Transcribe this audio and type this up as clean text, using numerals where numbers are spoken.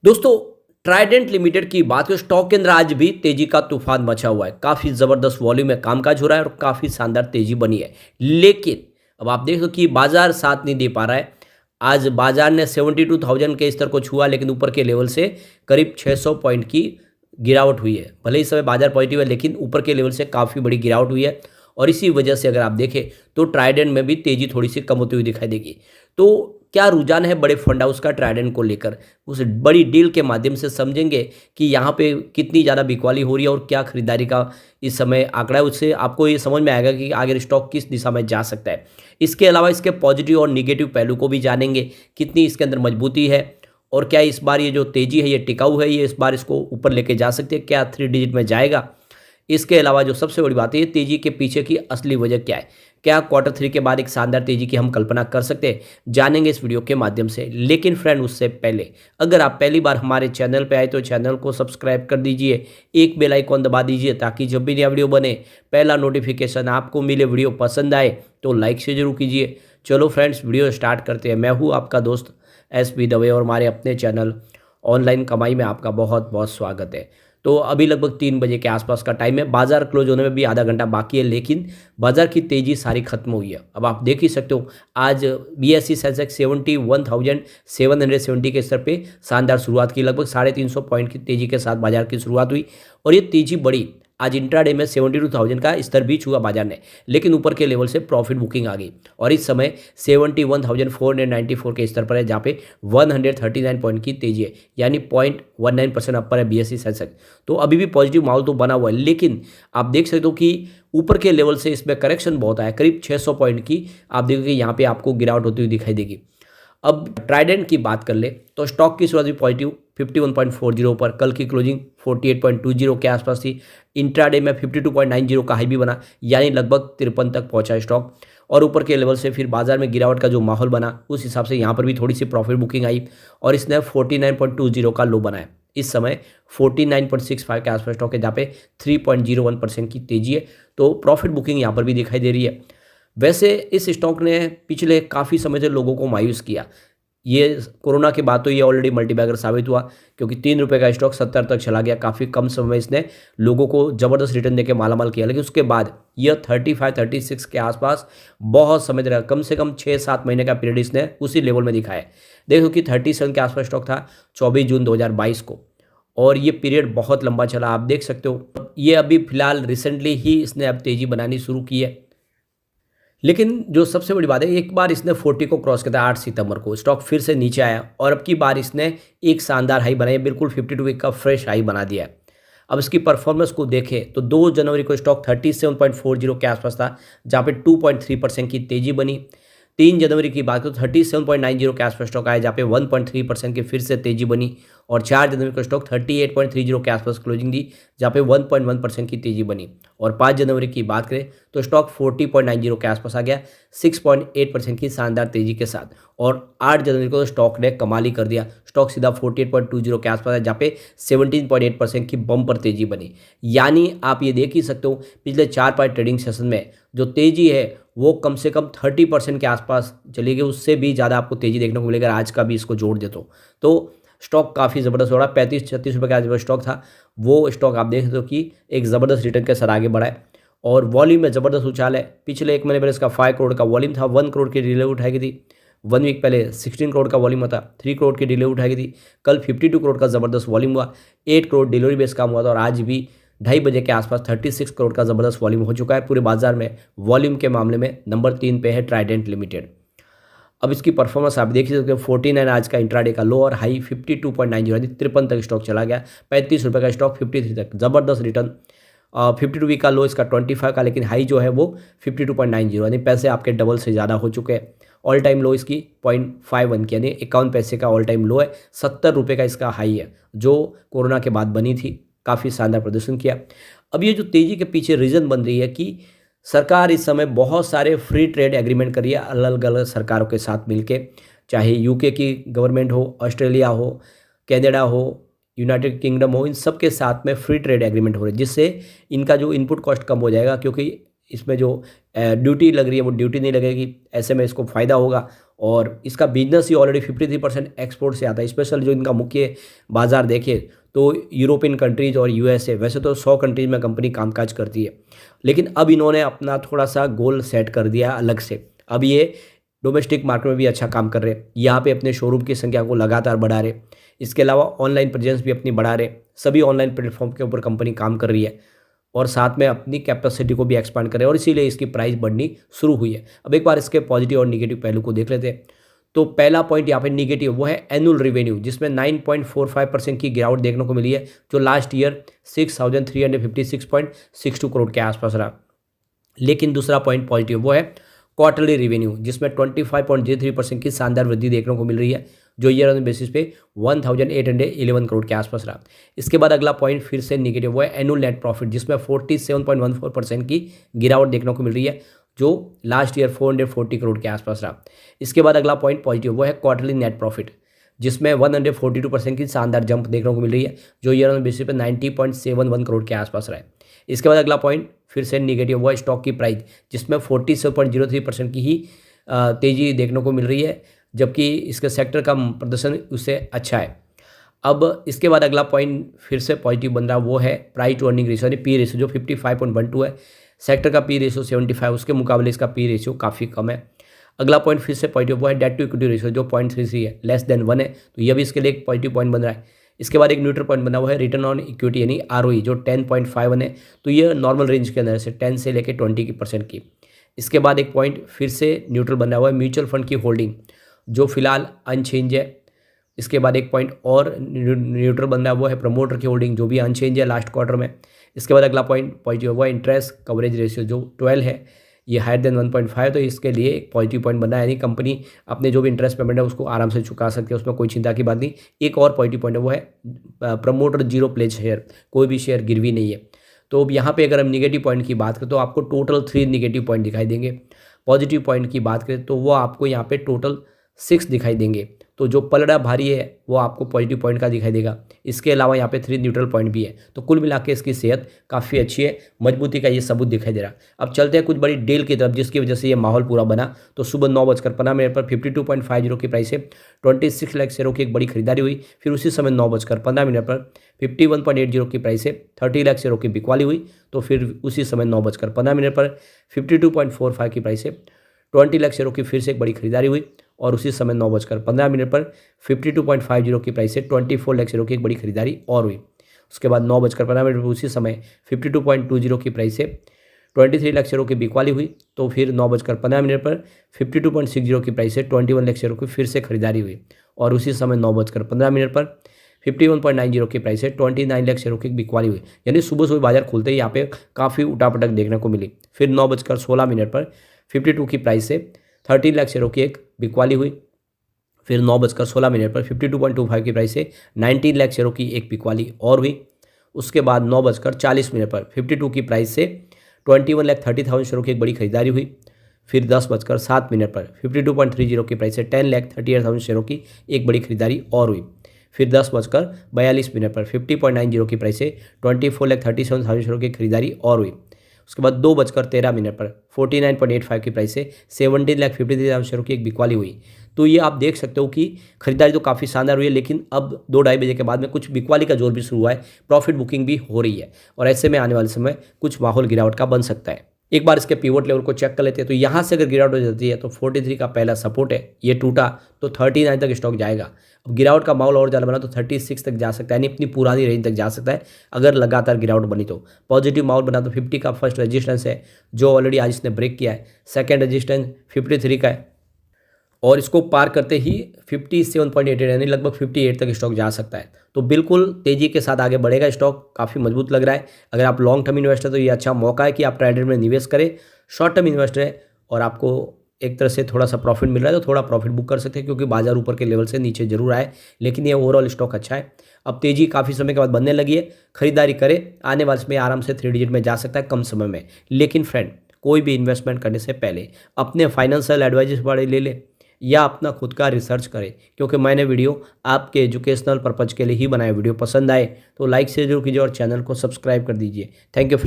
दोस्तों, Trident limited की बात करें, स्टॉक के अंदर आज भी तेजी का तूफान मचा हुआ है। काफ़ी ज़बरदस्त वॉल्यूम में कामकाज हो रहा है और काफ़ी शानदार तेजी बनी है। लेकिन अब आप देख लो कि बाजार साथ नहीं दे पा रहा है। आज बाजार ने 72,000 के स्तर को छुआ, लेकिन ऊपर के लेवल से करीब 600 पॉइंट की गिरावट हुई है। भले ही इस समय बाजार पॉजिटिव है, लेकिन ऊपर के लेवल से काफ़ी बड़ी गिरावट हुई है। और इसी वजह से अगर आप देखें तो ट्राइडेंट में भी तेजी थोड़ी सी कम होती हुई दिखाई देगी। तो क्या रुझान है बड़े फंड हाउस का ट्राइडेंट को लेकर, उस बड़ी डील के माध्यम से समझेंगे कि यहाँ पे कितनी ज़्यादा बिकवाली हो रही है और क्या खरीदारी का इस समय आंकड़ा है। उससे आपको ये समझ में आएगा कि आगे स्टॉक किस दिशा में जा सकता है। इसके अलावा इसके पॉजिटिव और निगेटिव पहलू को भी जानेंगे, कितनी इसके अंदर मजबूती है और क्या इस बार ये जो तेजी है ये टिकाऊ है, ये इस बार इसको ऊपर लेके जा सकती है, क्या 3 डिजिट में जाएगा। इसके अलावा जो सबसे बड़ी बात है, ये तेजी के पीछे की असली वजह क्या है, क्या क्वार्टर 3 के बाद एक शानदार तेजी की हम कल्पना कर सकते हैं, जानेंगे इस वीडियो के माध्यम से। लेकिन फ्रेंड, उससे पहले अगर आप पहली बार हमारे चैनल पे आए तो चैनल को सब्सक्राइब कर दीजिए, एक बेल आइकॉन दबा दीजिए ताकि जब भी नया वीडियो बने पहला नोटिफिकेशन आपको मिले। वीडियो पसंद आए तो लाइक से जरूर कीजिए। चलो फ्रेंड्स, वीडियो स्टार्ट करते हैं। मैं हूँ आपका दोस्त SP दवे और हमारे अपने चैनल ऑनलाइन कमाई में आपका बहुत बहुत स्वागत है। तो अभी लगभग 3 बजे के आसपास का टाइम है। बाजार क्लोज होने में भी आधा घंटा बाकी है, लेकिन बाजार की तेजी सारी खत्म हुई है। अब आप देख ही सकते हो, आज BSE सेंसेक्स 71,770 के स्तर पे शानदार शुरुआत की। लगभग 350 पॉइंट की तेजी के साथ बाजार की शुरुआत हुई और ये तेजी बढ़ी। आज इंट्राडे में 72,000 का स्तर भी छुआ बाजार ने, लेकिन ऊपर के लेवल से प्रॉफिट बुकिंग आ गई और इस समय 71,494 के स्तर पर है, जहाँ पे 139 पॉइंट की तेजी है, यानी 0.19% अपर है BSE सेंसेक्स। तो अभी भी पॉजिटिव माहौल तो बना हुआ है, लेकिन आप देख सकते हो कि ऊपर के लेवल से इसमें करेक्शन बहुत आया। करीब 600 पॉइंट की आप देखोगे यहाँ पे आपको गिरावट होती हुई दिखाई देगी। अब ट्राइडेंट की बात कर ले तो स्टॉक की शुरुआत भी पॉजिटिव 51.40 पर, कल की क्लोजिंग 48.20 के आसपास थी। इंट्राडे में 52.90 का हाई भी बना, यानी लगभग 53 तक पहुंचा स्टॉक। और ऊपर के लेवल से फिर बाजार में गिरावट का जो माहौल बना, उस हिसाब से यहाँ पर भी थोड़ी सी प्रॉफिट बुकिंग आई और इसने 49.20 का लो बनाया। इस समय 49.65 के आसपास स्टॉक है, जहाँ पे 3.01% की तेजी है। तो प्रॉफिट बुकिंग यहाँ पर भी दिखाई दे रही है। वैसे इस स्टॉक ने पिछले काफ़ी समय से लोगों को मायूस किया। ये कोरोना के बाद तो ये ऑलरेडी मल्टीबैगर साबित हुआ, क्योंकि 3 रुपये का स्टॉक 70 तक चला गया। काफ़ी कम समय में इसने लोगों को ज़बरदस्त रिटर्न देके मालामाल किया, लेकिन उसके बाद यह 35-36 के आसपास बहुत समय तक, कम से कम 6-7 महीने का पीरियड इसने उसी लेवल में दिखाया है। देखो कि 37 के आसपास स्टॉक था 24 जून 2022 को, और ये पीरियड बहुत लंबा चला। आप देख सकते हो, ये अभी फिलहाल रिसेंटली ही इसने अब तेज़ी बनानी शुरू की है। लेकिन जो सबसे बड़ी बात है, एक बार इसने 40 को क्रॉस किया था 8 सितंबर को, स्टॉक फिर से नीचे आया और अब की बार इसने एक शानदार हाई बनाई, बिल्कुल 52 वीक का फ्रेश हाई बना दिया है। अब इसकी परफॉर्मेंस को देखें तो 2 जनवरी को स्टॉक 37.40 के आसपास था, जहाँ पे 2.3% की तेजी बनी। 3 जनवरी की बात करें तो 37.90 के आसपास स्टॉक आया, जहाँ पे 1.3% की फिर से तेजी बनी। और 4 जनवरी को स्टॉक 38.30 के आसपास क्लोजिंग दी, जहाँ पे 1.1% की तेजी बनी। और 5 जनवरी की बात करें तो स्टॉक 40.90 के आसपास आ गया, 6.8% की शानदार तेजी के साथ। और 8 जनवरी को स्टॉक ने कमाल ही कर दिया, स्टॉक सीधा 48.20 के आसपास है, जहाँ पे 17.8% की बम्पर तेजी बनी। यानी आप ये देख ही सकते हो, पिछले 4-5 ट्रेडिंग सेशन में जो तेजी है वो कम से कम 30% के आसपास चली गई। उससे भी ज़्यादा आपको तेजी देखने को मिलेगा। आज का भी इसको जोड़ दे तो स्टॉक काफ़ी ज़बरदस्त हो रहा है। 35-36 रुपये का जो स्टॉक था, वो स्टॉक आप देख सकते हो कि एक ज़बरदस्त रिटर्न के साथ आगे बढ़ा है और वॉल्यूम में ज़बरदस्त उछाल है। पिछले 1 महीने पहले इसका 5 करोड़ का वॉल्यूम था, 1 करोड़ की डिले उठाई गई थी। 1 वीक पहले 16 करोड़ का वॉल्यूम था, 3 करोड़ की डिले उठाई गई थी। कल 52 करोड़ का ज़बरदस्त वॉल्यूम हुआ, 8 करोड़ डिलीवरी बेस काम हुआ था और आज भी 2:30 बजे के आसपास 36 करोड़ का ज़बरदस्त वॉल्यूम हो चुका है। पूरे बाजार में वॉल्यूम के मामले में नंबर 3 पे है ट्राइडेंट लिमिटेड। अब इसकी परफॉर्मेंस आप देख सकते हो, 49 आज का इंट्राडे का लो और हाई 52.90, यानी 53 तक स्टॉक चला गया। 35 रुपये का स्टॉक 53 तक, ज़बरदस्त रिटर्न। 52 वीक का लो इसका 25 का, लेकिन हाई जो है वो 52.90, यानी पैसे आपके डबल से ज़्यादा हो चुके हैं। ऑल टाइम लो इसकी 0.51 की, यानी 51 पैसे का ऑल टाइम लो है। 70 रुपये का इसका हाई है, जो कोरोना के बाद बनी थी। काफ़ी शानदार प्रदर्शन किया। अब ये जो तेज़ी के पीछे रीज़न बन रही है कि सरकार इस समय बहुत सारे फ्री ट्रेड एग्रीमेंट कर रही है अलग अलग सरकारों के साथ मिलके, चाहे यूके की गवर्नमेंट हो, ऑस्ट्रेलिया हो, कनाडा हो, यूनाइटेड किंगडम हो, इन सब के साथ में फ्री ट्रेड एग्रीमेंट हो रहे हैं, जिससे इनका जो इनपुट कॉस्ट कम हो जाएगा, क्योंकि इसमें जो ड्यूटी लग रही है वो ड्यूटी नहीं लगेगी। ऐसे में इसको फ़ायदा होगा और इसका बिजनेस ही ऑलरेडी 53% एक्सपोर्ट से आता है। स्पेशल जो इनका मुख्य बाजार देखें तो यूरोपियन कंट्रीज और यूएसए, वैसे तो 100 कंट्रीज में कंपनी कामकाज करती है, लेकिन अब इन्होंने अपना थोड़ा सा गोल सेट कर दिया अलग से। अब ये डोमेस्टिक मार्केट में भी अच्छा काम कर रहे हैं, यहाँ पे अपने शोरूम की संख्या को लगातार बढ़ा रहे। इसके अलावा ऑनलाइन प्रेजेंस भी अपनी बढ़ा रहे। सभी ऑनलाइन प्लेटफॉर्म के ऊपर कंपनी काम कर रही है और साथ में अपनी कैपेसिटी को भी एक्सपांड कर रहे हैं और इसीलिए इसकी प्राइस बढ़नी शुरू हुई है। अब एक बार इसके पॉजिटिव और निगेटिव पहलू को देख लेते हैं। तो पहला पॉइंट यहाँ पे निगेटिव वो है एनुअल रेवेन्यू, जिसमें 9.45% की गिरावट देखने को मिली है, जो लास्ट ईयर 6,356.62 करोड़ के आसपास रहा। लेकिन दूसरा पॉइंट पॉजिटिव वो है क्वार्टरली रेवेन्यू, जिसमें 25.03% की शानदार वृद्धि देखने को मिल रही है, जो ईयर ऑन बेसिस पे 1,811 करोड़ के आसपास रहा। इसके बाद अगला पॉइंट फिर से निगेटिव वो है एनुअल नेट प्रॉफिट, जिसमें 47.14% की गिरावट देखने को मिल रही है, जो लास्ट ईयर 440 करोड़ के आसपास रहा। इसके बाद अगला पॉइंट पॉजिटिव वो है क्वार्टरली नेट प्रॉफिट, जिसमें 142% की शानदार जंप देखने को मिल रही है, जो ईयर ऑन बेसिस पे 90.71 करोड़ के आसपास रहा है। इसके बाद अगला पॉइंट फिर से निगेटिव हुआ स्टॉक की प्राइस, जिसमें 47.03% की ही तेज़ी देखने को मिल रही है, जबकि इसके सेक्टर का प्रदर्शन उससे अच्छा है। अब इसके बाद अगला पॉइंट फिर से पॉजिटिव बन रहा वो है प्राइस टू अर्निंग रेशियो, यानी पी रेशियो, जो 55.12 है। सेक्टर का पी रेशियो 75, उसके मुकाबले इसका पी रेशियो काफ़ी कम है। अगला पॉइंट फिर से पॉजिटिव वो है डेट टू इक्विटी रेशियो, जो 0.33 है, लेस देन 1 है, तो यह भी इसके लिए एक पॉजिटिव पॉइंट बन रहा है। इसके बाद एक न्यूट्रल पॉइंट बना हुआ है रिटर्न ऑन इक्विटी यानी आरओई, जो 10.51 है, तो ये नॉर्मल रेंज के अंदर से 10 से लेकर 20% की। इसके बाद एक पॉइंट फिर से न्यूट्रल बना हुआ है म्यूचुअल फंड की होल्डिंग, जो फिलहाल अनचेंज है। इसके बाद एक पॉइंट और न्यूट्रल बन रहा है, वो है प्रमोटर की होल्डिंग, जो भी अनचेंज है लास्ट क्वार्टर में। इसके बाद अगला पॉइंट पॉजिटिव हुआ है इंटरेस्ट कवरेज रेशियो, जो 12 है, ये हायर देन 1.5, तो इसके लिए एक पॉजिटिव पॉइंट बना है, यानी कंपनी अपने जो भी इंटरेस्ट पेमेंट है उसको आराम से चुका सकती है, उसमें कोई चिंता की बात नहीं। एक और पॉजिटिव पॉइंट है वो है प्रमोटर जीरो प्लेज शेयर, कोई भी शेयर गिरवी नहीं है। तो अब यहाँ पे अगर हम निगेटिव पॉइंट की बात करें तो आपको टोटल 3 निगेटिव पॉइंट दिखाई देंगे। पॉजिटिव पॉइंट की बात करें तो वो आपको यहाँ पे टोटल 6 दिखाई देंगे। तो जो पलड़ा भारी है वो आपको पॉजिटिव पॉइंट का दिखाई देगा। इसके अलावा यहाँ पे 3 न्यूट्रल पॉइंट भी है। तो कुल मिला के इसकी सेहत काफ़ी अच्छी है, मजबूती का ये सबूत दिखाई दे रहा। अब चलते हैं कुछ बड़ी डील की तरफ, जिसकी वजह से ये माहौल पूरा बना। तो सुबह 9:15 पर 52.50 की प्राइस से 26 लाख शेयरों की एक बड़ी खरीदारी हुई। फिर उसी समय 9:15 पर 51.80 की प्राइस से 30 लाख शेयरों की बिकवाली हुई। तो फिर उसी समय 9:15 पर 52.45 की प्राइस से 20 लाख शेयरों की फिर से एक बड़ी खरीदारी हुई और उसी समय 9:15 पर 52.50 की प्राइस से 24 लाख शेयरों की एक बड़ी खरीदारी और हुई। उसके बाद 9:15 पर उसी समय 52.20 की प्राइस से 23 लाख शेयरों की बिकवाली हुई। तो फिर 9:15 पर 52.60 की प्राइस से 21 लाख शेयरों की फिर से खरीदारी हुई और उसी समय 9:15 पर 51.90 की प्राइस से 29 लाख शेयरों की बिकवाली हुई। यानी सुबह सुबह बाजार खुलते ही यहाँ पे काफ़ी उठापटक देखने को मिली। फिर 9:16 पर 52 की प्राइस से 13 लाख शेयरों की एक बिकवाली हुई। फिर 9:16 पर 52.25 की प्राइस से 19 लाख शेयरों की एक बिकवाली और हुई। उसके बाद 9:40 पर 52 की प्राइस से 21,30,000 शेयरों की एक बड़ी खरीदारी हुई। फिर 10:07 पर 52.30 की प्राइस से 10,38,000 शेयरों की एक बड़ी खरीदारी और हुई। फिर 10:42 पर 50.90 की प्राइस से 24,37,000 शेयरों की खरीदारी और हुई। उसके बाद 2:13 पर 49.85 की प्राइस से 17,53,000 शेयरों की एक बिकवाली हुई। तो ये आप देख सकते हो कि खरीदारी तो काफ़ी शानदार हुई है, लेकिन अब 2-2:30 बजे के बाद में कुछ बिकवाली का जोर भी शुरू हुआ है, प्रॉफिट बुकिंग भी हो रही है और ऐसे में आने वाले समय कुछ माहौल गिरावट का बन सकता है। एक बार इसके पिवट लेवल को चेक कर लेते हैं। तो यहाँ से अगर गिरावट हो जाती है तो 43 का पहला सपोर्ट है, ये टूटा तो 39 तक स्टॉक जाएगा। अब गिरावट का माहौल और ज़्यादा बना तो 36 तक जा सकता है, यानी अपनी पुरानी रेंज तक जा सकता है अगर लगातार गिरावट बनी तो। पॉजिटिव माहौल बना तो 50 का फर्स्ट रेजिस्टेंस है, जो ऑलरेडी आज इसने ब्रेक किया है। सेकेंड रेजिस्टेंस 53 का है और इसको पार करते ही 57.88 यानी लगभग 58 तक स्टॉक जा सकता है। तो बिल्कुल तेज़ी के साथ आगे बढ़ेगा स्टॉक, काफ़ी मजबूत लग रहा है। अगर आप लॉन्ग टर्म इन्वेस्टर तो ये अच्छा मौका है कि आप ट्रेडर में निवेश करें। शॉर्ट टर्म इन्वेस्टर है और आपको एक तरह से थोड़ा सा प्रॉफिट मिल रहा है तो थोड़ा प्रॉफिट बुक कर सकते हैं, क्योंकि बाजार ऊपर के लेवल से नीचे जरूर आए, लेकिन ये ओवरऑल स्टॉक अच्छा है। अब तेज़ी काफ़ी समय के बाद बनने लगी है, खरीदारी करें, आने वाले समय आराम से 3 डिजिट में जा सकता है कम समय में। लेकिन फ्रेंड, कोई भी इन्वेस्टमेंट करने से पहले अपने फाइनेंशियल एडवाइजर वाले ले ले या अपना खुद का रिसर्च करें, क्योंकि मैंने वीडियो आपके एजुकेशनल पर्पज़ के लिए ही बनाया। वीडियो पसंद आए तो लाइक शेयर जरूर कीजिए और चैनल को सब्सक्राइब कर दीजिए। Thank you friend.